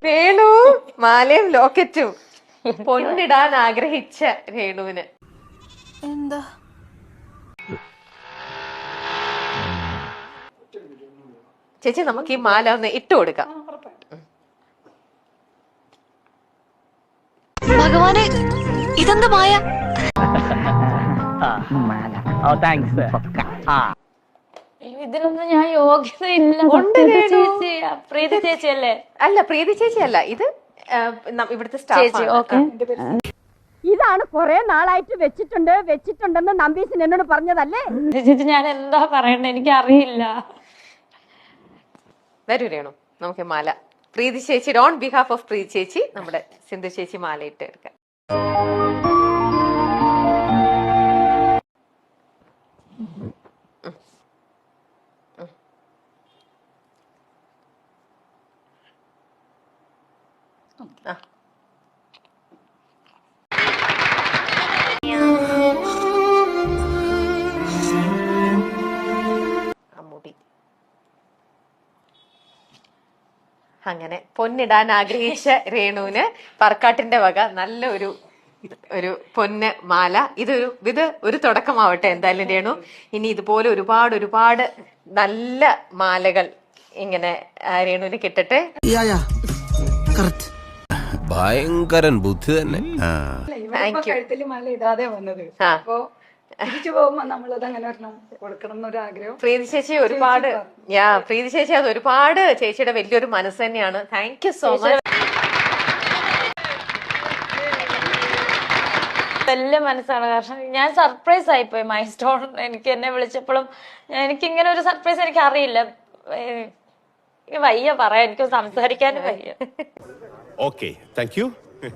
രേണു മാലയും ലോക്കറ്റും പൊന്നിടാൻ ആഗ്രഹിച്ച രേണുവിന് എന്താ ചേച്ചി നമുക്ക് ഈ മാല ഒന്ന് ഇട്ട് കൊടുക്കാം. ഭഗവാനെ ഇതെന്താ മായ? ഇതിനൊന്നും ഞാൻ യോഗ്യതയില്ല. പ്രീതി ചേച്ചി അല്ലേ? അല്ല, പ്രീതി ചേച്ചി അല്ല, ഇത് ഇവിടുത്തെ സ്റ്റാഫ്. ഇതാണ് കുറെ നാളായിട്ട് വെച്ചിട്ടുണ്ടെന്ന് നമ്പീശൻ എന്നോട് പറഞ്ഞതല്ലേ? ചേച്ചി ഞാൻ എന്താ പറയണ്ടേ, എനിക്ക് അറിയില്ല. വരൂ രേണു, നമുക്ക് മാല പ്രീതി ചേച്ചി ഓൺ ബിഹാഫ് ഓഫ് പ്രീതി ചേച്ചി നമ്മുടെ സിന്ധു ചേച്ചി മാല ഇട്ട് എടുക്കാം. അങ്ങനെ പൊന്നിടാൻ ആഗ്രഹിച്ച രേണുവിന് പറക്കാട്ടിന്റെ വക നല്ല ഒരു പൊന്ന് മാല. ഇത് ഒരു തുടക്കമാവട്ടെ എന്തായാലും രേണു. ഇനി ഇതുപോലെ ഒരുപാട് നല്ല മാലകൾ ഇങ്ങനെ രേണുവിന് കിട്ടട്ടെ. ഭയങ്കരൻ ബുദ്ധി തന്നെ. കഴുത്തില് മാല ഇടാതെ വന്നത്. അപ്പൊ തിരിച്ചു പോകുമ്പോ നമ്മളത് അങ്ങനെ കൊടുക്കണം എന്നൊരു ആഗ്രഹം. പ്രീതി ചേച്ചി പ്രീതി ചേച്ചി അത് ഒരുപാട് ചേച്ചിയുടെ വലിയൊരു മനസ്സ് തന്നെയാണ്. Thank you so much. വലിയ മനസ്സാണ്. കാരണം ഞാൻ സർപ്രൈസ് ആയിപ്പോയി. മൈ സ്റ്റോൺ എനിക്ക് എന്നെ വിളിച്ചപ്പോഴും എനിക്ക് ഇങ്ങനെ ഒരു സർപ്രൈസ് എനിക്ക് അറിയില്ല. വയ്യ പറയാൻ, എനിക്ക് സംസാരിക്കാനും വയ്യ. Okay, thank you.